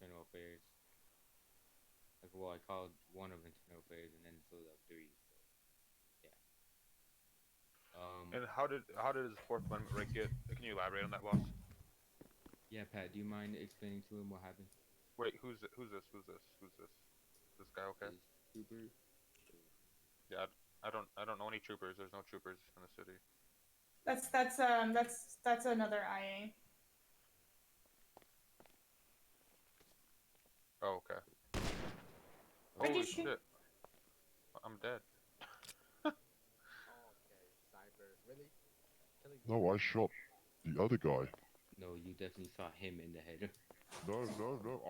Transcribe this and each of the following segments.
internal affairs. Like, well, I called one of internal affairs and then filled out three. So yeah. And how did his Fourth Amendment right get? Can you elaborate on that, boss? Yeah, Pat, do you mind explaining to him what happened? Wait, who's this? This guy okay? This trooper. Yeah, I don't know any troopers. There's no troopers in the city. That's another IA. Oh, okay. Why'd you Holy Okay. shoot? shit, I'm dead. No, I shot the other guy. No, you definitely saw him in the head. No, no, no.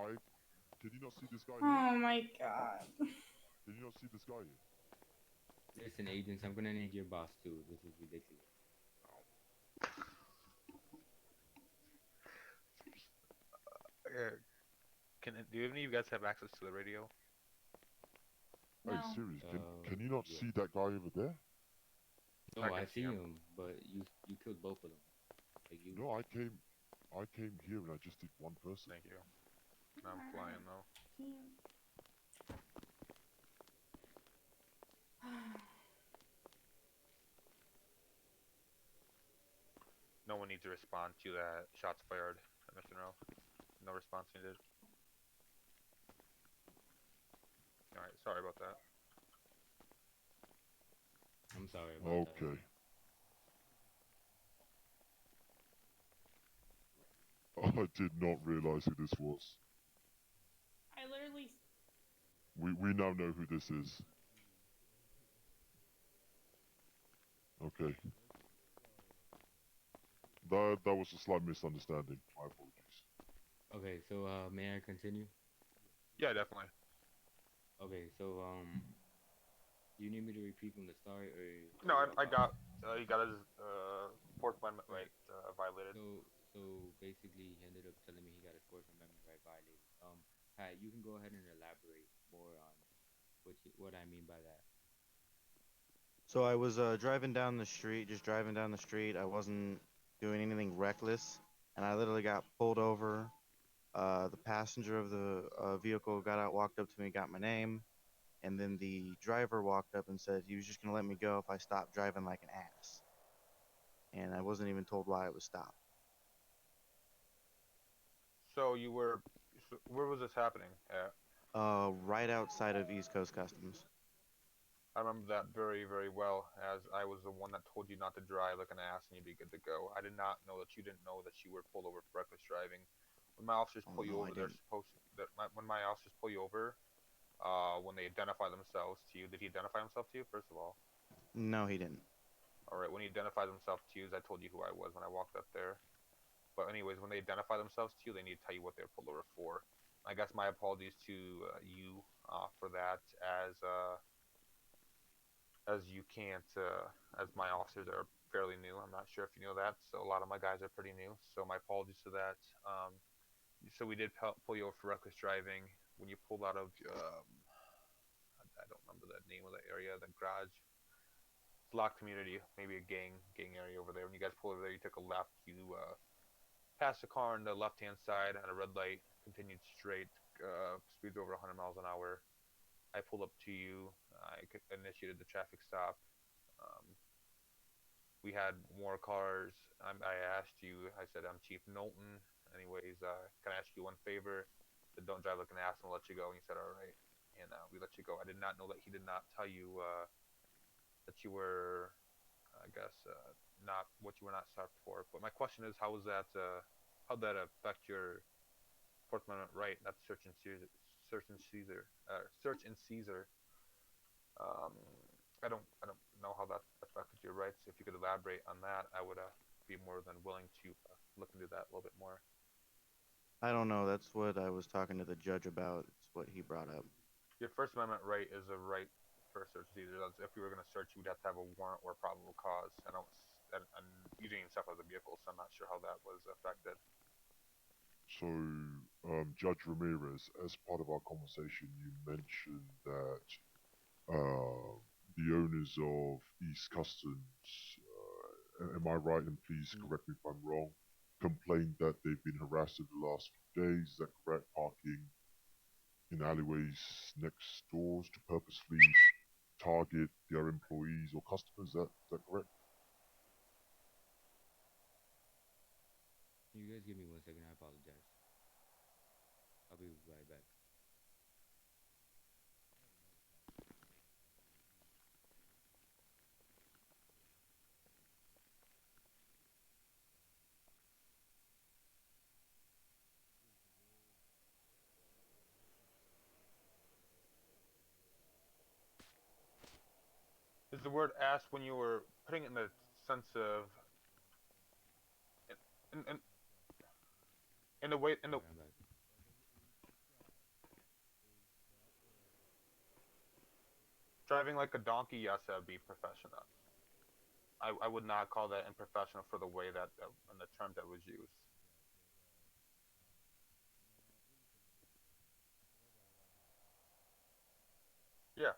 Did you not see this guy here? Oh my god. Did you not see this guy here? Listen, agents, I'm gonna need your boss too. This is ridiculous. Uh, do any of you guys have access to the radio? Hey, No. serious? Can you not Yeah. see that guy over there? No, I I can see see him. him, but you killed both of them. Like you. No, I came here and I just did one person. Thank you. Now I'm flying though. No one needs to respond to that. Shots fired, Mr. No. No response needed. All right, sorry about that. I'm sorry about that. Okay. I did not realize who this was. I literally. We now know who this is. Okay. That was a slight misunderstanding. My apologies. Okay, so may I continue? Yeah, definitely. Okay, so do you need me to repeat from the start, or No, are you all I caught up? got. He got his Fourth Amendment Right. right violated. So basically, he ended up telling me he got his Fourth Amendment right violated. Pat, you can go ahead and elaborate more on what I mean by that. So I was driving down the street, just driving down the street. I wasn't doing anything reckless, and I literally got pulled over. The passenger of the vehicle got out, walked up to me, got my name, and then the driver walked up and said he was just gonna let me go if I stopped driving like an ass. And I wasn't even told why I was stopped. So you were. So where was this happening at? Right outside of East Coast Customs. I remember that very, very well, as I was the one that told you not to drive like an ass and you'd be good to go. I did not know that you didn't know that you were pulled over for reckless driving. When my officers Oh pull you no, I over, they're didn't. supposed when my officers pull you over, when they identify themselves to you. Did he identify himself to you first of all? No, he didn't. All right, when he identified himself to you, I told you who I was when I walked up there. But anyways, when they identify themselves to you, they need to tell you what they're pulled over for. I guess my apologies to you for that, as you can't, as my officers are fairly new. I'm not sure if you know that, so a lot of my guys are pretty new. So my apologies to that. So we did pull you over for reckless driving when you pulled out of. I don't remember the name of the area, the garage. It's locked community, maybe a gang area over there. When you guys pulled over there, you took a left. You passed a car on the left hand side at a red light. Continued straight. Speeds over 100 miles an hour. I pulled up to you. I initiated the traffic stop. Um, we had more cars. I asked you. I said, "I'm Chief Knowlton. Anyways, can I ask you one favor? I said, don't drive like an ass, and I'll let you go." And you said, "All right." And we let you go. I did not know that he did not tell you that you were, I guess, not what you were not stopped for. But my question is, how was that? How did that affect your Fourth Amendment right? That's search and seizure. Search and seizure. Search and seizure. Um, I don't know how that affected your rights. If you could elaborate on that, I would be more than willing to look into that a little bit more. I don't know. That's what I was talking to the judge about. It's what he brought up. Your First Amendment right is a right for a search and seizure. If you were going to search, you would have to have a warrant or probable cause. And you didn't even step out of the vehicle, so I'm not sure how that was affected. So, Judge Ramirez, as part of our conversation, you mentioned that the owners of East Customs, am I right? And please correct me if I'm wrong. complained that they've been harassed over the last few days. Is that correct? Parking in alleyways next doors to purposefully target their employees or customers. Is that correct? Can you guys give me 1 second? I apologize. I'll be right back. Is the word ass when you were putting it in the sense of in in, in the way in the Alright, I'm back. driving like a donkey? Yes, that would be professional. I would not call that unprofessional for the way that and the term that was used. Yeah.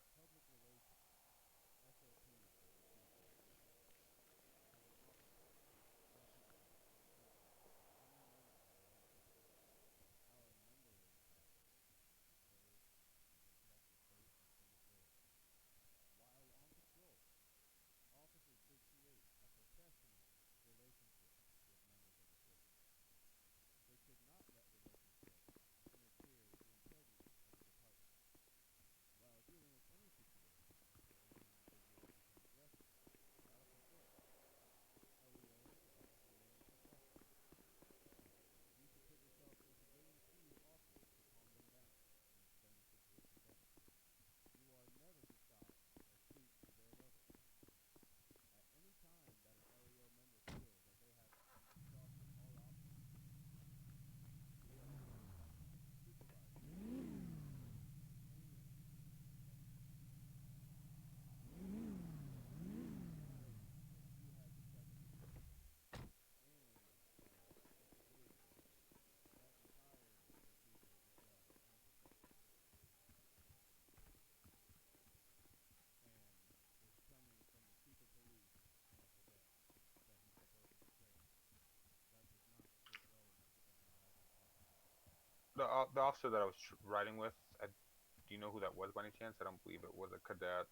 The officer that I was riding with, do you know who that was by any chance? I don't believe it was a cadet.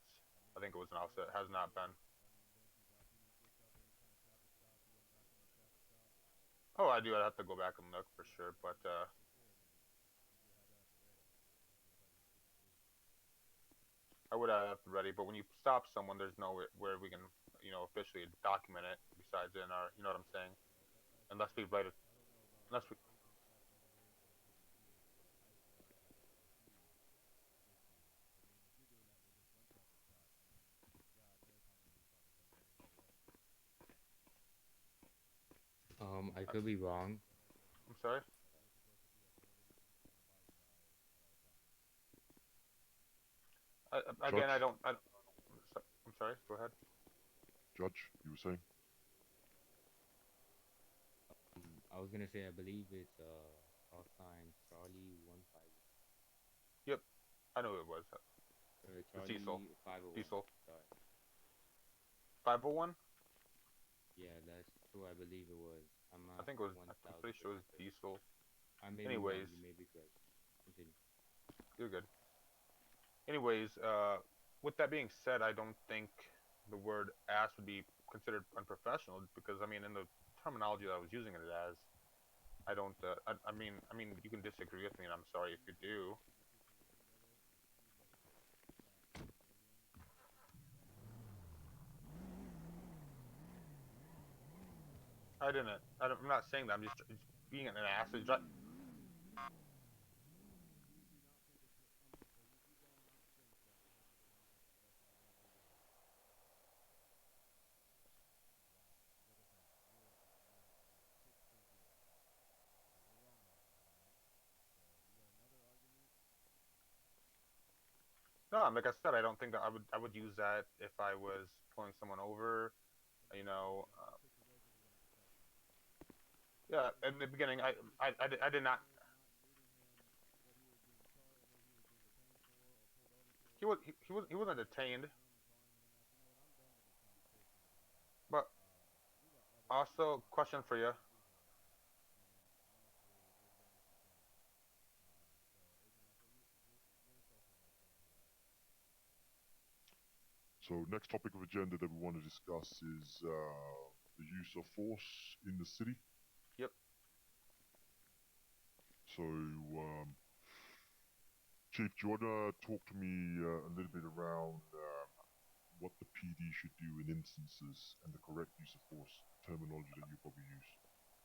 I think it was an officer. It has not been. Oh, I do. I'd have to go back and look for sure, but I would have it ready. But when you stop someone, there's no where we can, officially document it besides in our, you know what I'm saying? Unless we write it, unless we. I could be wrong. I'm sorry. Again, I Judge, don't. I'm sorry. Go ahead. Judge, you were saying? I was gonna say I believe it's call sign Charlie 151 Yep, I know who it was. or It's Diesel. Charlie 501. Diesel. Sorry. 501. Yeah, that's who I believe it was. I'm I not think it was. I'm pretty sure it 1000% was certain. Diesel. I may be wrong. Anyways, You may be correct. Continue. you're good. Anyways, with that being said, I don't think the word ass would be considered unprofessional because I mean, in the terminology that I was using it as, I don't. I mean, you can disagree with me, and I'm sorry if you do. I didn't. I'm not saying that. I'm just being an ass. No, like I said, I don't think that I would use that if I was pulling someone over. You know, yeah. In the beginning, I did not. He wasn't detained, but also question for you. So next topic of agenda that we want to discuss is the use of force in the city. Yep. So, Chief, do you want to talk to me a little bit around what the PD should do in instances and the correct use of force terminology that you probably use?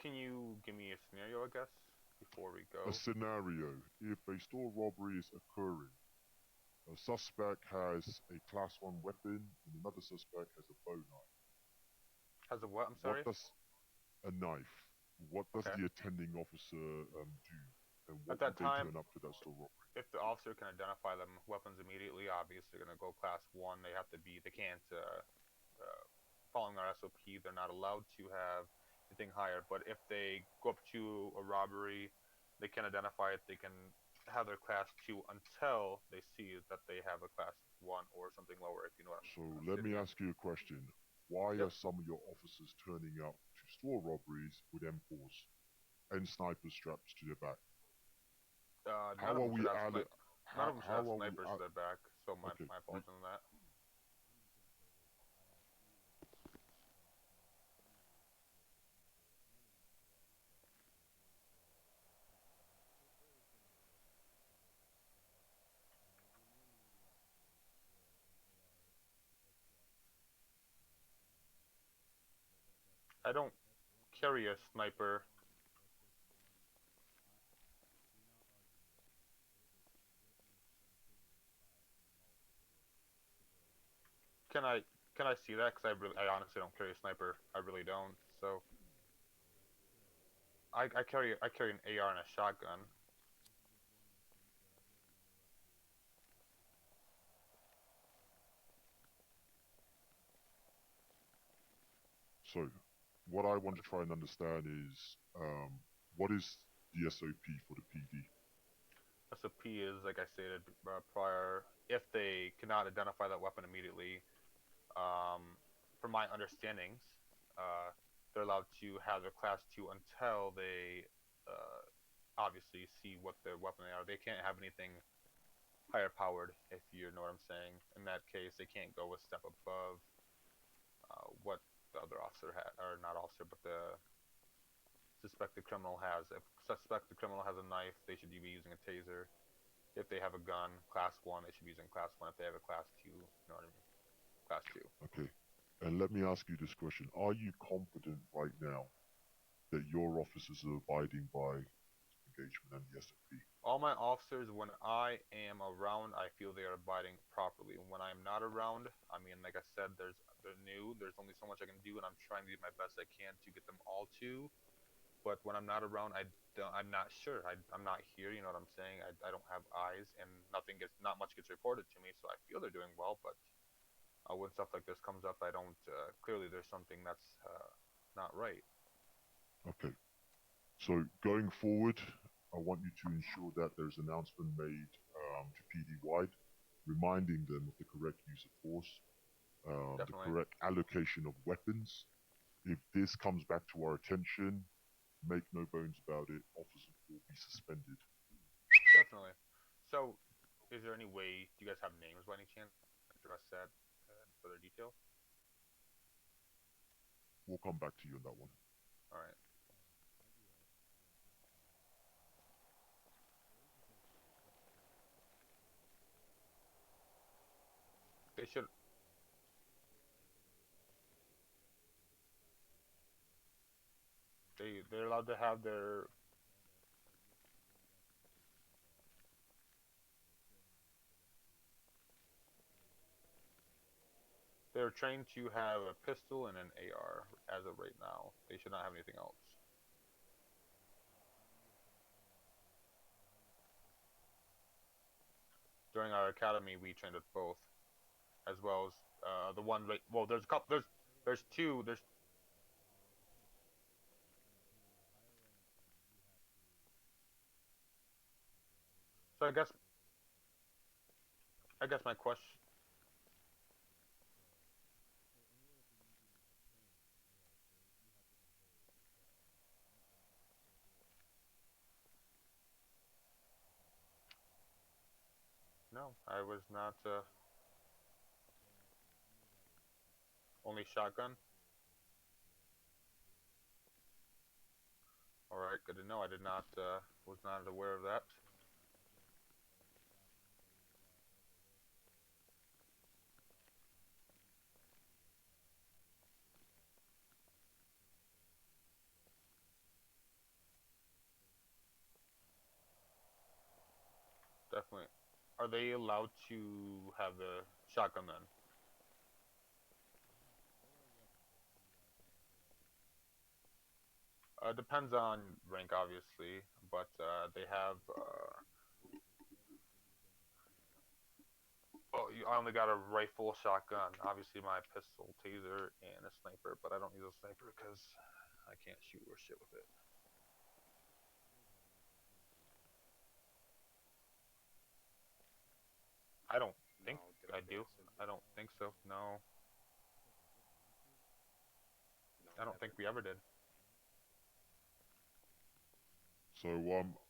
Can you give me a scenario, I guess, before we A go? scenario: if a store robbery is occurring, a suspect has a class 1 weapon and another suspect has a bow knife. Has a what? I'm What sorry. does a knife? What does Okay. the attending officer do? And what At that would they time, turn up to that store robbery? if the officer can identify them weapons immediately, obviously they're gonna go class 1. They have to be. They can't. Following our SOP, they're not allowed to have anything higher. But if they go up to a robbery, they can identify it. They can have their class 2 until they see that they have a class 1 or something lower. If you know what So I'm let me sitting in. ask you a question. Why Yep. are some of your officers turning up to store robberies with M4s and sniper straps to their back? None How of are them should we have alli- none of them should how have are we snipers to their back. So my okay, my apologies on that. I don't carry a sniper. Can I can I see that? Because I honestly don't carry a sniper. I really don't. So I carry an AR and a shotgun. So what I want to try and understand is what is the SOP for the PD? SOP is, like I stated prior, if they cannot identify that weapon immediately, from my understandings, they're allowed to have their class 2 until they obviously see what their weapon they are. They can't have anything higher powered, if you know what I'm saying. In that case, they can't go a step above what the other officer had, or not officer, but the suspected criminal has. If suspected criminal has a knife, they should be using a taser. If they have a gun, class 1, they should be using class 1. If they have a class 2, you know what I mean? Class 2. Okay. And let me ask you this question. Are you confident right now that your officers are abiding by engagement and the SOP? All my officers, when I am around, I feel they are abiding properly. When I'm not around, I mean, like I said, they're new. There's only so much I can do, and I'm trying to do my best I can to get them all to. But when I'm not around, I'm not sure. I'm not here. You know what I'm saying? I don't have eyes, and not much gets reported to me. So I feel they're doing well. But when stuff like this comes up, I don't. Clearly, there's something that's not right. Okay. So going forward, I want you to ensure that there's an announcement made to PD wide, reminding them of the correct use of force, the Definitely, correct allocation of weapons. If this comes back to our attention, make no bones about it, officers will be suspended. definitely. So, is there any way? Do you guys have names by any chance? Address that in further detail. We'll come back to you on that one. All right. They should. They're allowed to have their. They're trained to have a pistol and an AR as of right now. They should not have anything else. During our academy, we trained with both, as well as the one right. Well, there's a couple. There's two. There's. So I guess my question. No, I was not. Only shotgun? Alright, good to know. I did not, was not aware of that. Definitely. Are they allowed to have a shotgun then? Depends on rank, obviously, but they have. Oh, I only got a rifle, shotgun. Obviously, my pistol, taser, and a sniper, but I don't use a sniper because I can't shoot or shit with it. I don't think No, did I I get do. SMG? I don't think so. No, No, I don't never. think we ever did. So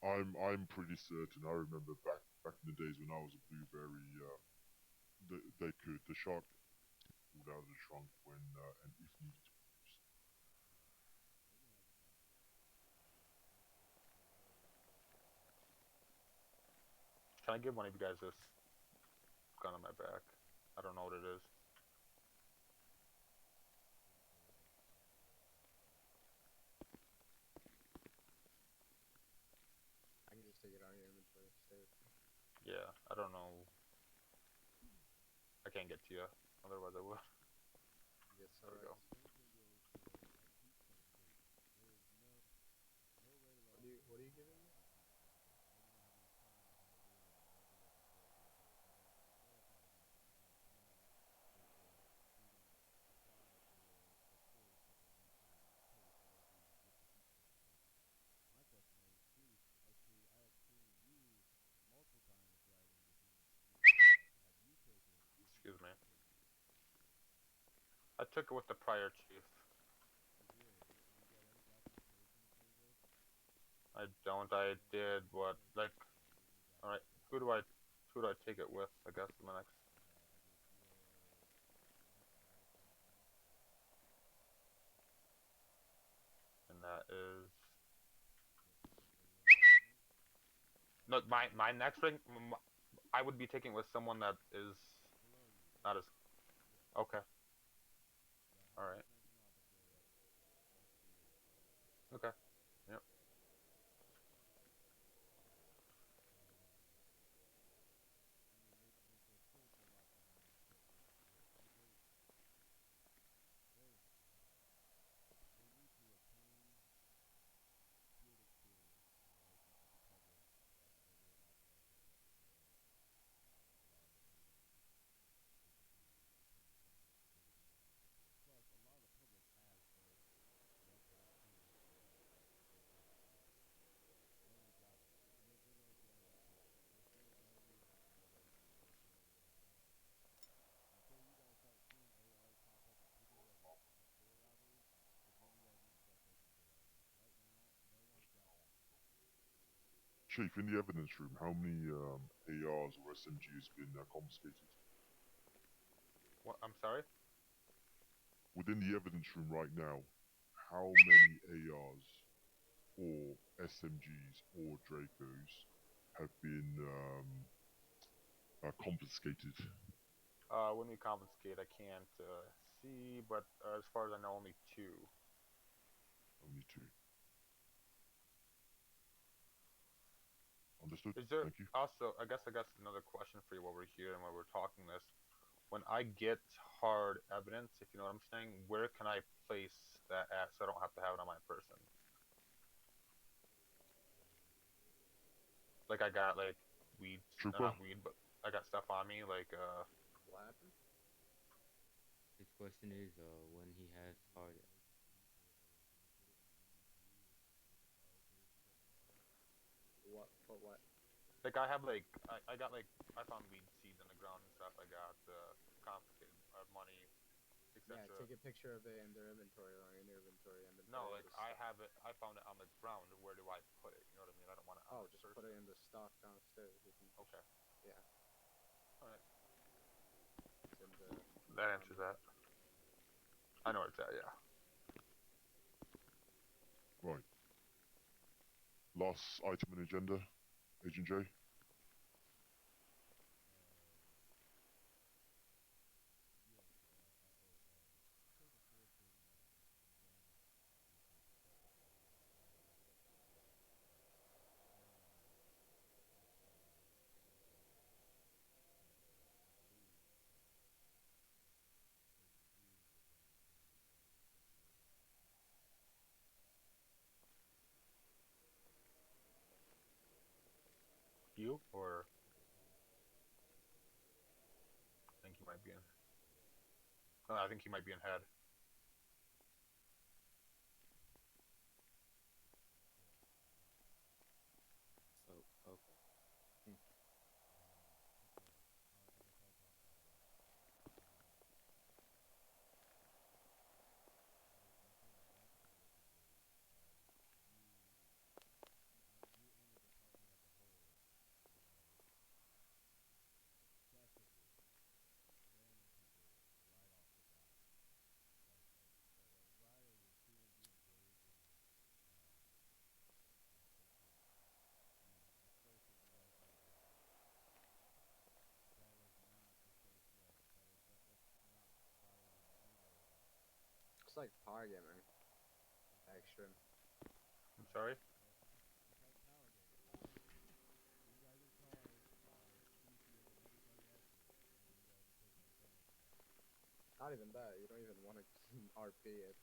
I'm pretty certain. I remember back in the days when I was a blueberry, they could the shark pulled out of the trunk when and if needed to be used. Can I give one of you guys this gun on my back? I don't know what it is. I can just take it out of your inventory. Stay with me. Yeah, I don't know. I can't get to you. Otherwise, I would. Yes, There we go. alright. What are you giving me? Excuse me. I took it with the prior chief. I don't. I did what? Like, all right. Who do I take it with? I guess in the next. And that is. No, my next ring. I would be taking with someone that is not as. Okay. All right. Okay. Yep. Chief, in the evidence room, how many ARs or SMGs been confiscated? What? I'm sorry. Within the evidence room right now, how many ARs or SMGs or Dracos have been confiscated? When we confiscate, I can't see, but as far as I know, only two. Only two. Understood. Is there Thank you. also? I guess another question for you while we're here and while we're talking this. When I get hard evidence, if you know what I'm saying, where can I place that at so I don't have to have it on my person? Like I got like weed, Trooper? not weed, but I got stuff on me like What happened? His question is, when he has hard. What? But what? like I have like I got like I found weed seeds on the ground and stuff. I got confiscated money, Yeah, etc. take a picture of it in their inventory or in your inventory and then No, put it in like the I stock. have it. I found it on the ground. Where do I put it? You know what I mean? I don't want it on Oh, my just put person. it in the stock downstairs. You can just, Okay. yeah, All right. it's in the That answers armory. that. I know where it's at. Yeah. Right. Last item on the agenda, Agent J. You or I think he might be in. I think he might be in head. Oh, okay. Hmm. It's like power gaming. Extreme. I'm sorry. Not even that. You don't even want to RP it.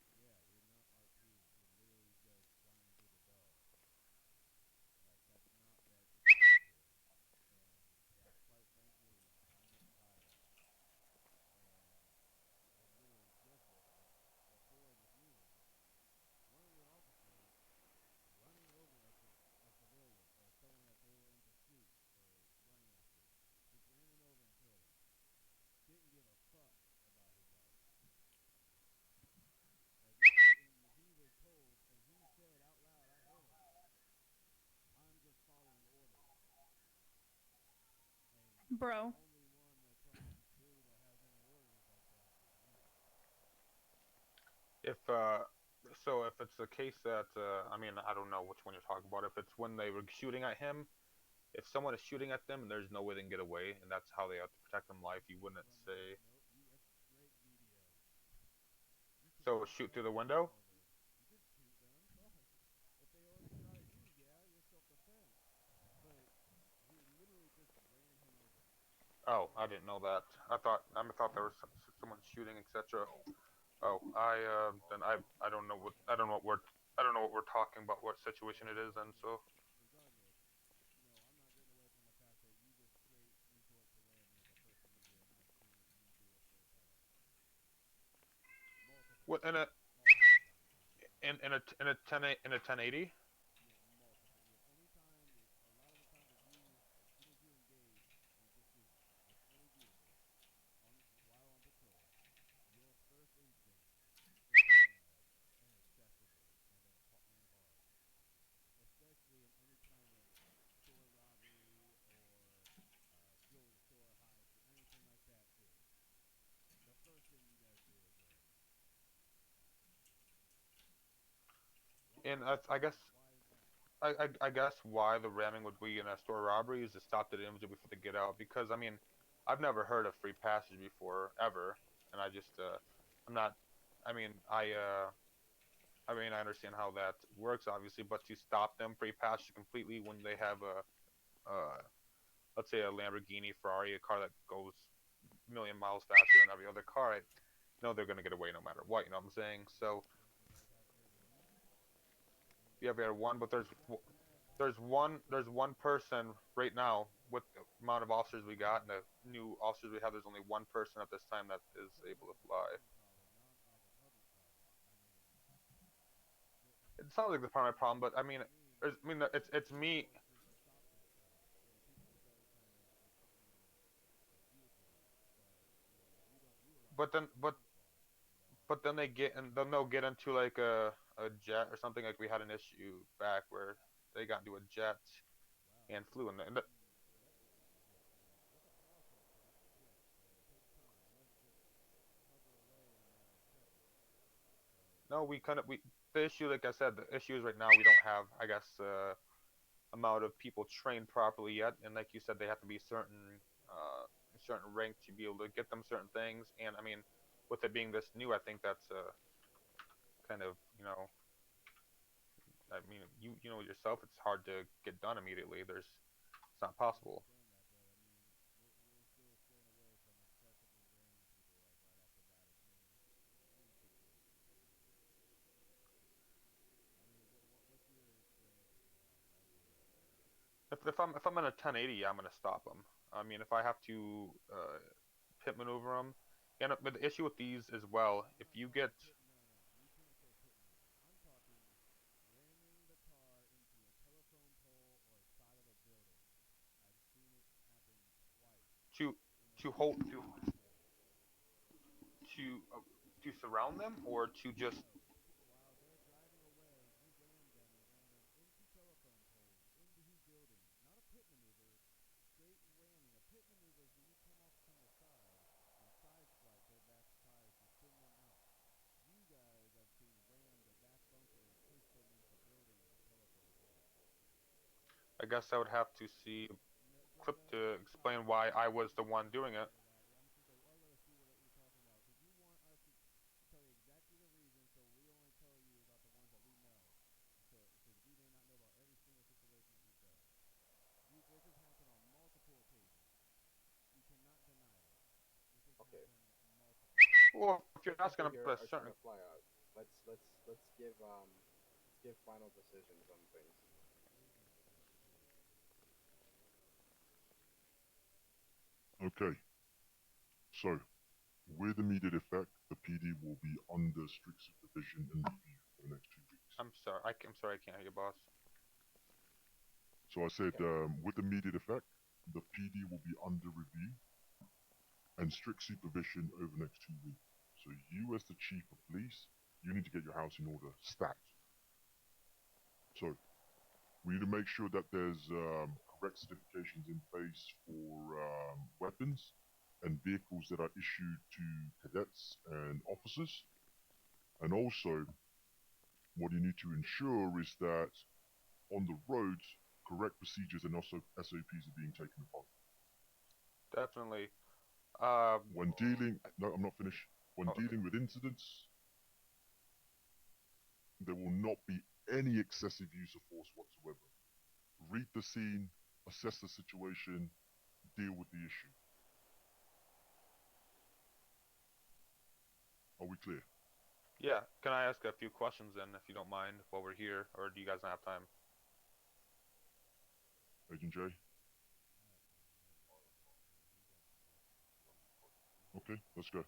Bro. If so if it's a case that I mean I don't know which one you're talking about. If it's when they were shooting at him, if someone is shooting at them and there's no way they can get away, and that's how they have to protect them life, you wouldn't say so shoot through the window. Oh, I didn't know that. I thought there was someone shooting, etc. Oh, I don't know what we're talking about, what situation it is, and so what in a 1080. And I guess I guess why the ramming would be in a store robbery is to stop the individual before they get out. Because I mean, I've never heard of free passage before ever, and I just I'm not. I mean, I mean I understand how that works obviously, but to stop them free passage completely when they have let's say a Lamborghini, Ferrari, a car that goes a million miles faster than every other car, I know they're gonna get away no matter what. You know what I'm saying? So yeah, we had one, but there's one person right now with the amount of officers we got and the new officers we have. There's only one person at this time that is able to fly. It sounds like the primary problem, but I mean, it's me. But then they get and then they'll get into like a jet or something. Like we had an issue back where they got into a jet and flew in the No, we kind of we the issue, like I said, the issue is right now we don't have, I guess, amount of people trained properly yet, and like you said, they have to be certain rank to be able to get them certain things. And I mean, with it being this new, I think that's kind of, I mean, you know yourself, it's hard to get done immediately. It's not possible. If I'm in a 1080, yeah, I'm gonna stop them. I mean, if I have to pit maneuver them, and but the issue with these as well, if you get to hold to surround them, or to just I guess I would have to see a clip to explain why I was the one doing it. Okay. Well, if you're asking People about here a are trying certain, to fly out. Let's give final decisions on things. Okay, so with immediate effect, the PD will be under strict supervision and review for the next 2 weeks. I'm sorry, I can't hear you, boss. So I said, Okay. with immediate effect, the PD will be under review and strict supervision over the next 2 weeks. So you, as the chief of police, you need to get your house in order, stat. So we need to make sure that there's correct certifications in place for weapons and vehicles that are issued to cadets and officers. And also, what you need to ensure is that on the roads, correct procedures and also SOPs are being taken upon. Definitely. When dealing, no, I'm not finished. When Okay. dealing with incidents, there will not be any excessive use of force whatsoever. Read the scene, assess the situation, deal with the issue. Are we clear? Yeah. Can I ask a few questions then, if you don't mind, while we're here, or do you guys not have time? Agent J? Okay, let's go.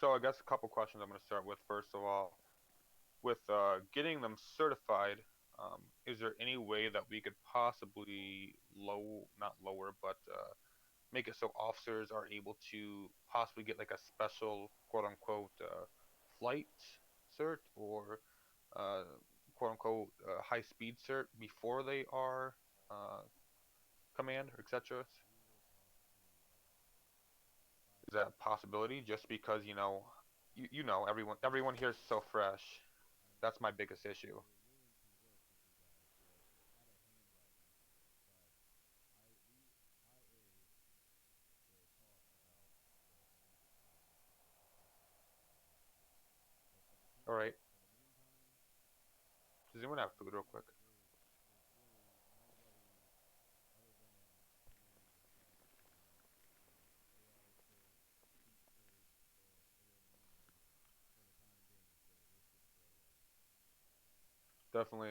So I guess a couple questions I'm going to start with. First of all, with getting them certified, is there any way that we could possibly not lower, but make it so officers are able to possibly get like a special quote unquote flight cert, or uh, quote unquote high speed cert before they are uh, command or etc. Is that a possibility? Just because you know everyone here is so fresh. That's my biggest issue. All right. Does anyone have food real quick? Definitely.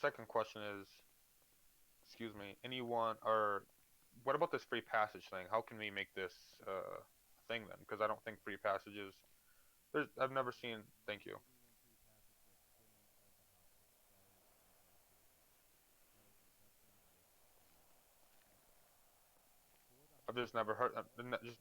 Second question is, excuse me, anyone or what about this free passage thing? How can we make this thing then? Because I don't think free passages. I've never seen. Thank you. I've just never heard. Just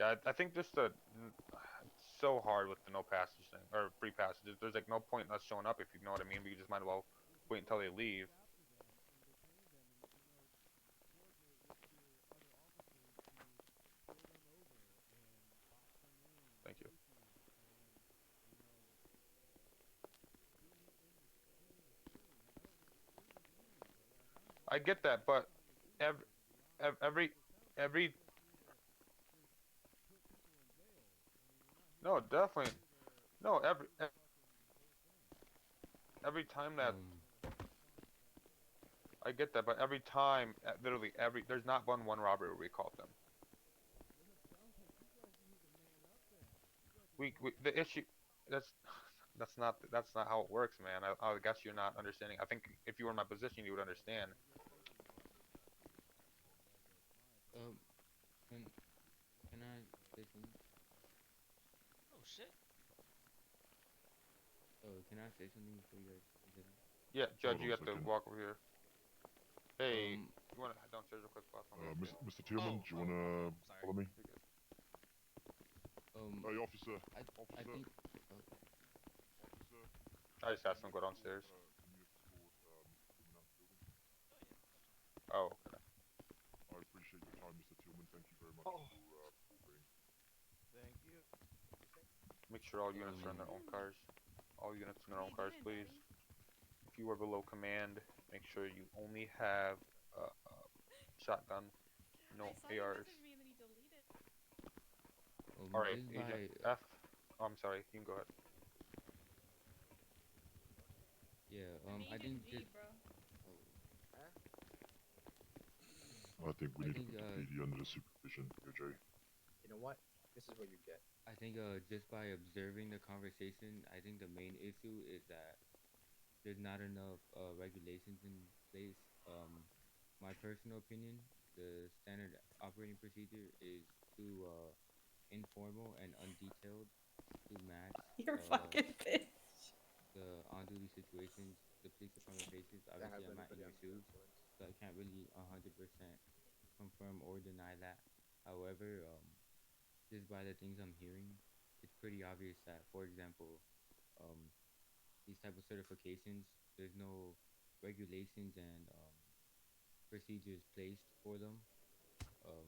Yeah, I think just it's so hard with the no passage thing or free passages. There's like no point in us showing up if you know what I mean. We just might as well wait until they leave. Thank you. I get that, but every every every no, definitely no every time that Um, I get that, but every time, literally every there's not one robbery where we caught them. We the issue that's that's not how it works, man. I guess you're not understanding. I think if you were in my position, you would understand. um, can can I say something? Oh shit. Oh, can I say something before you guys continue? Yeah, Judge, Hold on you a have to second. walk over here. Hey, Um, you wanna head downstairs real quick? Boss? I'm gonna say. Mr. Tillman, do you wanna Sorry. follow me? You're good. Hey, officer. I Officer. think. Oh, Officer. I just asked him to go downstairs. Can you escort Mr. Tillman out the building? Oh, okay. I appreciate your time, Mr. Tillman. Thank you very much Oh. for cooperating. Thank you. Make sure all units are in um, their own cars. All units in What their are own you cars, doing, please. buddy? If you are below command, make sure you only have a shotgun, I no saw you ARs. message me and then you deleted. All right, just Agent by F. Oh, I'm sorry. You can go ahead. yeah. I'm I Agent think G, just. bro. Oh, Huh? I think we I need to think put the PD under the supervision, POJ. You know what? This is what you get. I think just by observing the conversation, I think the main issue is that there's not enough regulations in place. My personal opinion, the standard operating procedure is too informal and undetailed to match You're uh, fucking bitch. the on-duty situations the police department faces. That Obviously, has I'm not in anybody your under the shoes, influence. so I can't really 100% confirm or deny that. However, just by the things I'm hearing, it's pretty obvious that, for example, um, these type of certifications, there's no regulations and procedures placed for them. Um,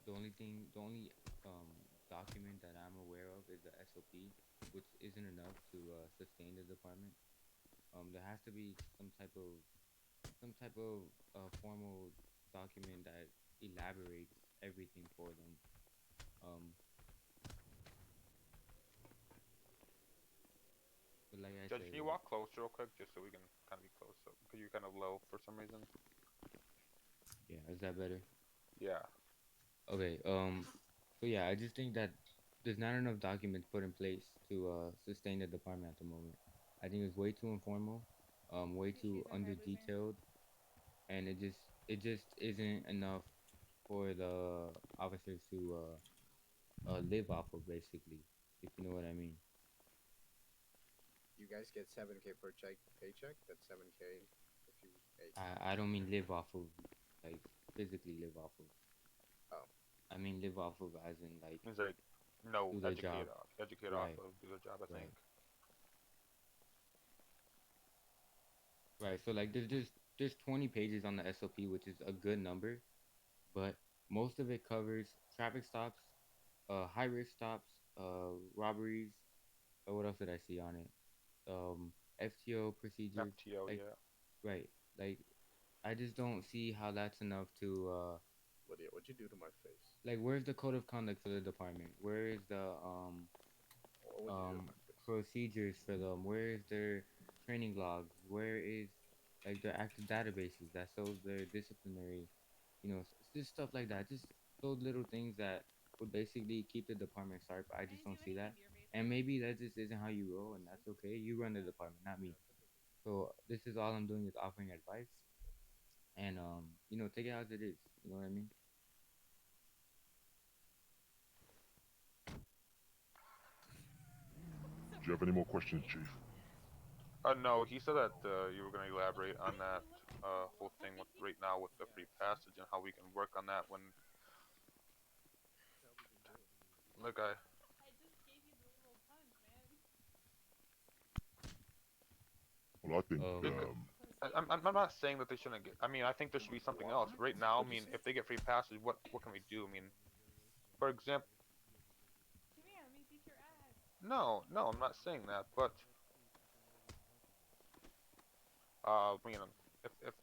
the only document that I'm aware of is the SOP, which isn't enough to sustain the department. There has to be some type of formal document that elaborates everything for them. Um, but like I Judge, said, can you walk closer real quick, just so we can kind of be close up? Because you're kind of low for some reason. yeah, is that better? Yeah. Okay. So yeah, I just think that there's not enough documents put in place to sustain the department at the moment. I think it's way too informal, way Your too shoes are under loser. detailed, and it just isn't enough for the officers to live off of, basically, if you know what I mean. You guys get 7K per check paycheck. That's 7K if you. Hey. I don't mean live off of, like, physically live off of. Oh. I mean live off of as in like Means like no do their job. educate off Right, of do their job. I think. right, right. So like there's 20 pages on the SOP, which is a good number, but most of it covers traffic stops, high risk stops, robberies. What else did I see on it? FTO procedures. FTO, Like, yeah. right. Like, I just don't see how that's enough to What'd you do to my face? like. Where's the code of conduct for the department? Where is the What would you do to um my face? procedures for them? Where is their training logs? Where is like their active databases that shows their disciplinary, just stuff like that. Just those little things that would basically keep the department sharp. I I just didn't do don't see that. anything to your face, And bro. maybe that just isn't how you roll, and that's okay. You run the department, not me. So this is all I'm doing is offering advice, and take it as it is. You know what I mean? Do you have any more questions, Chief? No, he said that you were going to elaborate on that whole thing with right now with the free passage and how we can work on that when Look, I just gave you the little punch, man. Well, I think look, Pussy. I'm not saying that they shouldn't get. I mean, I think there should be something else. Right now, I mean, if they get free passes, what can we do? I mean, for example, Come here, let me beat your ass. no, I'm not saying that, but you know,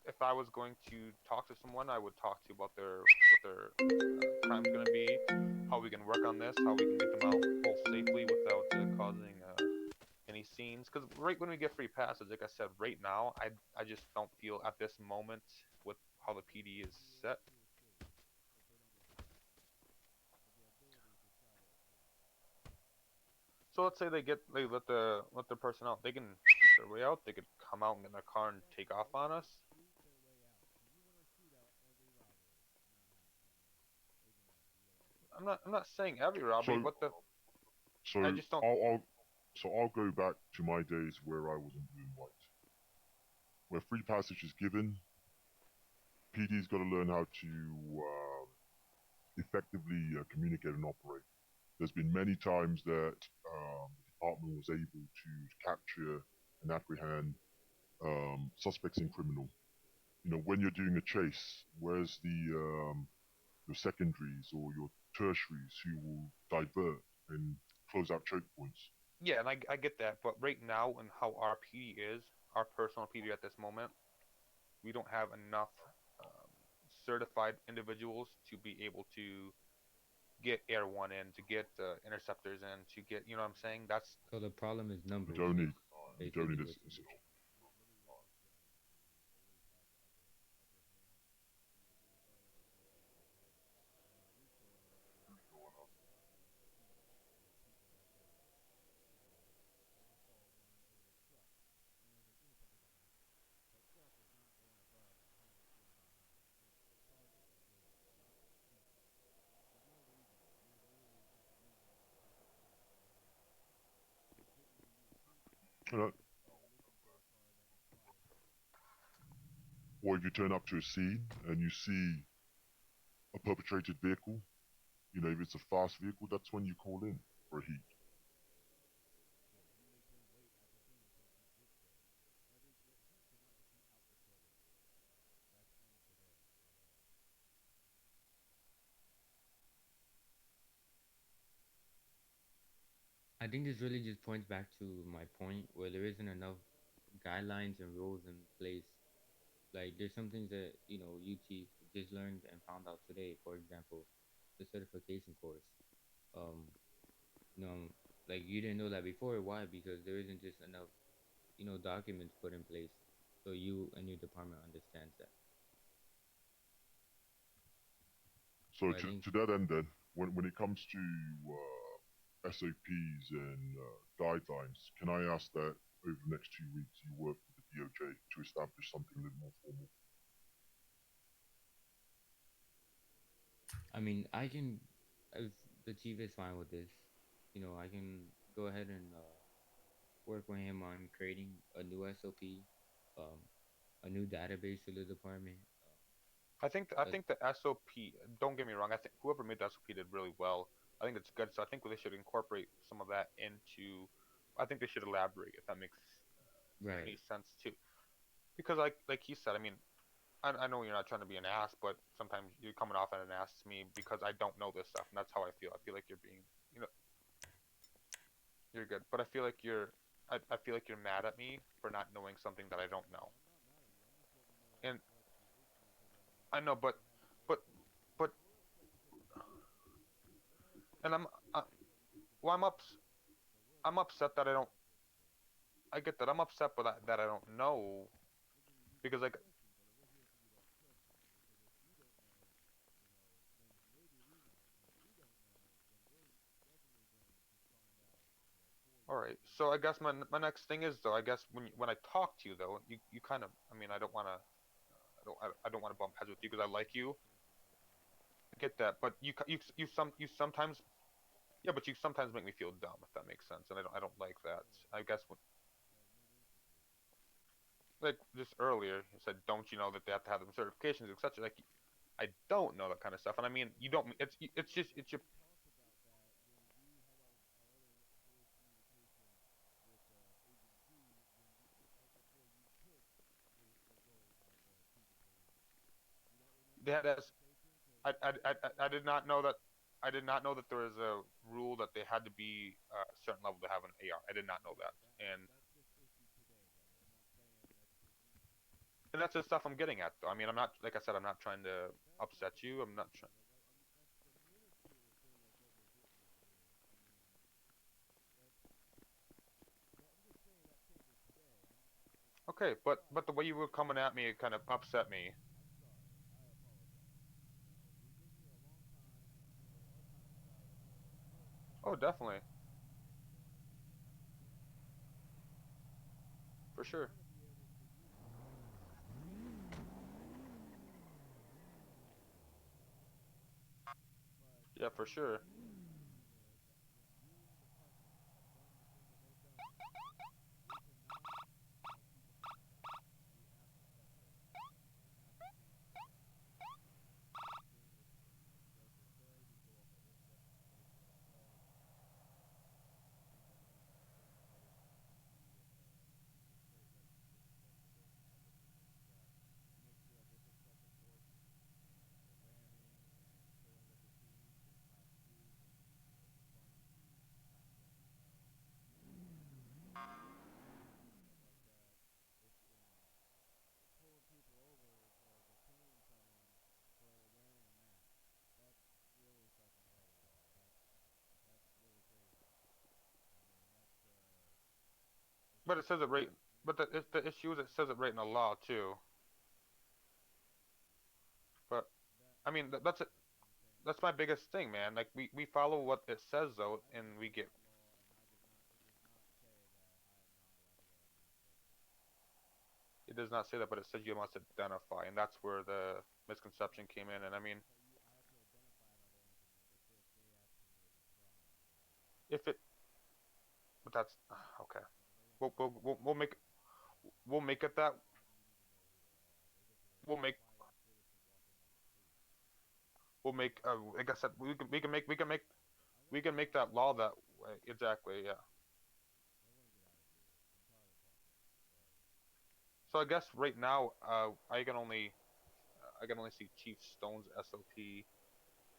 if I was going to talk to someone, I would talk to about their what their time's gonna be, how we can work on this, how we can get them out home safely without causing any scenes. Because right when we get free passes, like I said, right now, I just don't feel at this moment with how the PD is set. So let's say they let the person out, they can shoot their way out, they could come out and get in their car and take off on us. I'm not saying every robbery, so. but the So I just don't. I'll go back to my days where I was in blue and white, where free passage is given. PD's got to learn how to effectively communicate and operate. There's been many times that the department was able to capture and apprehend suspects in criminal. You know, when you're doing a chase, where's your secondaries or your tertiaries who will divert and close out choke points? Yeah, and I get that, but right now and how our PD is, our personal PD at this moment, we don't have enough um, certified individuals to be able to get Air One in, to get interceptors in, to get, you know what I'm saying? That's So the problem is You numbers, don't is need you don't basically need what you're saying. you know, or if you turn up to a scene and you see a perpetrated vehicle, you know, if it's a fast vehicle, that's when you call in for a heat. I think this really just points back to my point where there isn't enough guidelines and rules in place. Like there's some things that you chief just learned and found out today. For example, the certification course. Um, you know, like you didn't know that before. Why? Because there isn't just enough documents put in place, so you and your department understands that. So So I think to that end, then, when it comes to SOPs and guidelines, can I ask that over the next 2 weeks you work with the DOJ to establish something a little more formal? I mean I can, if the chief is fine with this, I can go ahead and work with him on creating a new SOP, um, a new database for the department. I Uh, think the SOP. Don't get me wrong. I think whoever made the SOP did really well. I think it's good. So I think they should incorporate some of that into. I think they should elaborate if that makes right. any sense too. Because like he said, I mean, I know you're not trying to be an ass, but sometimes you're coming off as an ass to me because I don't know this stuff, and that's how I feel. I feel like you're being, you know, you're good, but I feel like I feel like you're mad at me for not knowing something that I don't know. And I know, but, but, and well, I'm upset that I don't. I get that I'm upset, but that I don't know because like, all right. So I guess my next thing is though, I guess when I talk to you though, you kind of, I mean, I don't want to. I don't want to bump heads with you because I like you. I get that, but you sometimes yeah, but you sometimes make me feel dumb if that makes sense, and I don't like that. I guess like just earlier you said, don't you know that they have to have them certifications, etc. Like I don't know that kind of stuff, and I mean you don't. It's just it's your that's I did not know that. I did not know that there was a rule that they had to be a certain level to have an AR. I did not know that, and that's the stuff I'm getting at, though. I mean, I'm not, like I said, I'm not trying to upset you. I'm not trying. Okay, but the way you were coming at me, it kind of upset me. Oh, definitely, for sure. Yeah, for sure. But it says it right. But the issue is it says it right in the law too. But I mean, that's my biggest thing, man. Like we follow what it says though, and we get. It does not say that, but it says you must identify, and that's where the misconception came in. And I mean, if it, but that's okay. We'll make we'll make it that we'll make we'll make. Like I said, we can make that law that way. Exactly. Yeah. So I guess right now, I can only see Chief Stone's SOP.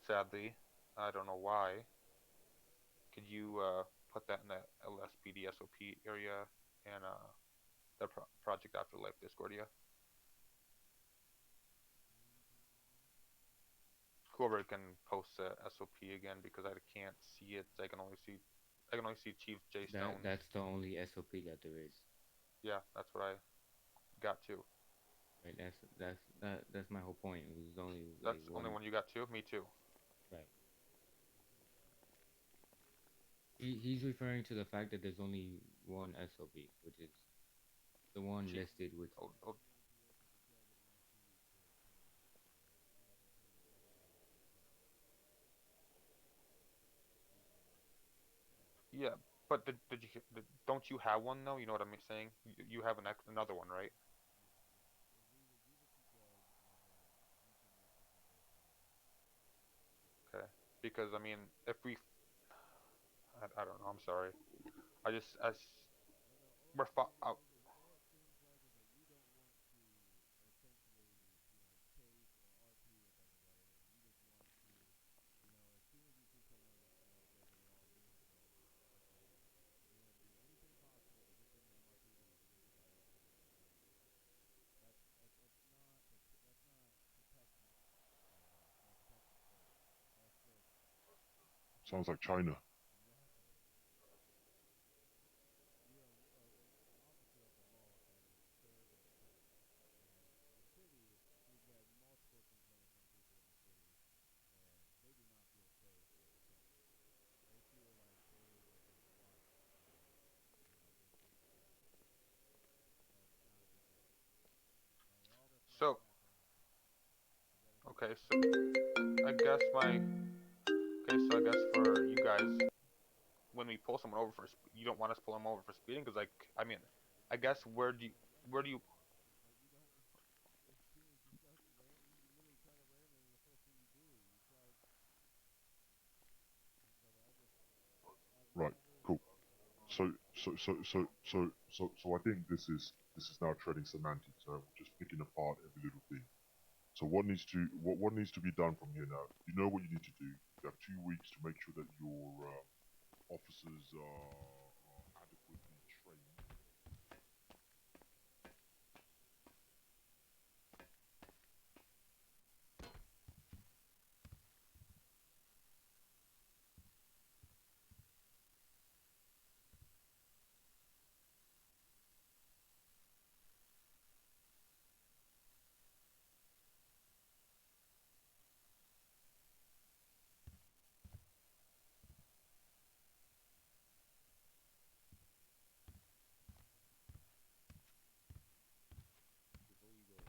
Sadly, I don't know why. Could you put that in the LSPD SOP area and the Project Afterlife Discord? Yeah. Whoever can post the SOP again because I can't see it. I can only see Chief J Stone's. That's the only SOP that there is. Yeah, that's what I got too. Right. That's my whole point. It was only like That's the only one. one you got too. Me too. Right. He's referring to the fact that there's only one SOP, which is the one Chief. listed with. Oh, oh, yeah, but don't you have one though? You know what I'm saying? You have another one, right? Okay. Because I mean, if we, I don't know. I'm sorry. I just as we're Sounds like China. so okay. So I guess my okay. So I guess for you guys, when we pull someone over for you don't want us to pull them over for speeding because like I mean, I guess where do you Right. Cool. So I think this is now treading semantics. We're just picking apart every little thing. So what needs to be done from here now? You know what you need to do. You have 2 weeks to make sure that your officers are adequately trained. Before you go,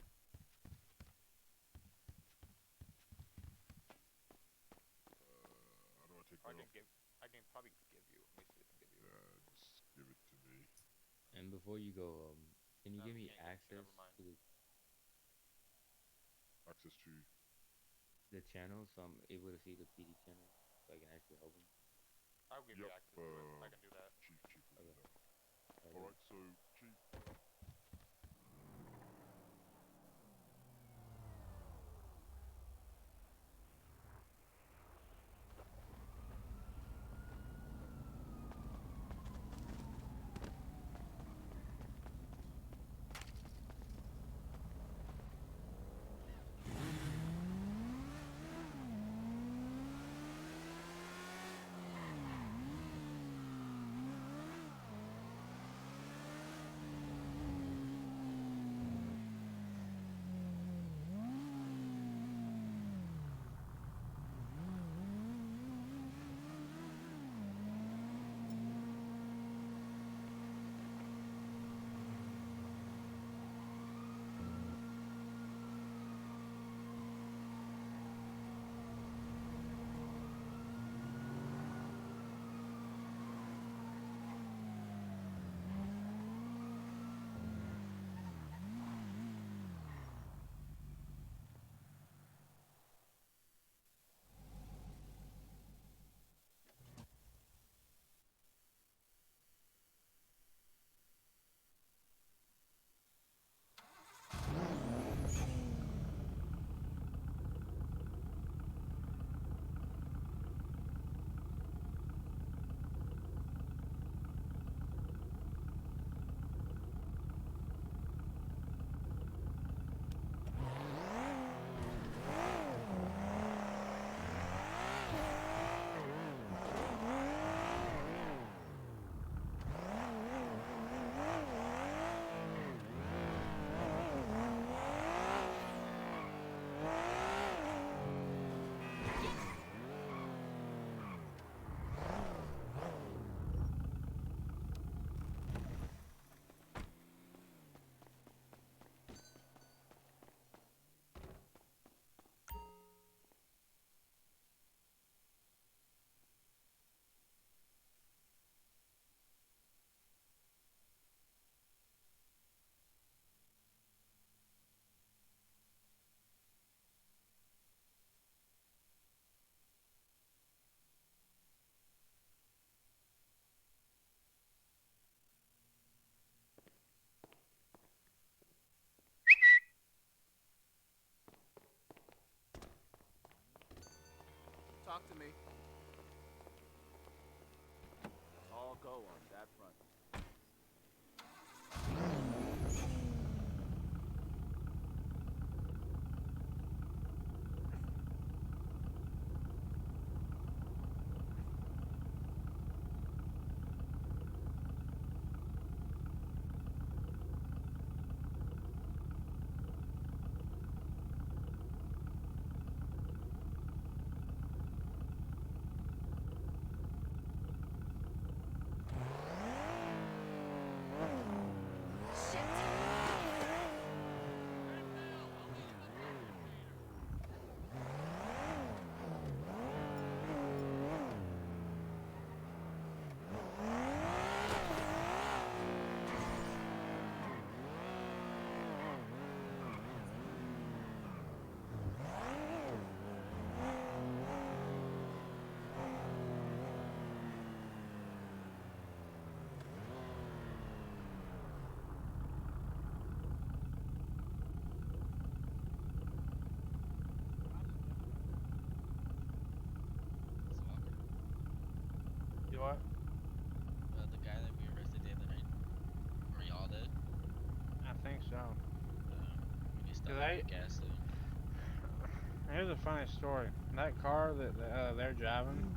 How do I take I that can off? give. I can probably give you. Let me see if I can give you. Yeah, just give it to me. and before you go, can you No, give we me can't give. access Never mind. to Access to. the channel so I'm able to see the PD channel so I can actually help him? I'll give you Yep. access to it. I can do that. Chief will do Okay. that. Alright, All good. right. So, Chief. Talk to me. All go on that front. what? The guy that we arrested the other night? Or y'all did? I think so. When he stopped I, at a gas station. here's a funny story. That car that they're driving,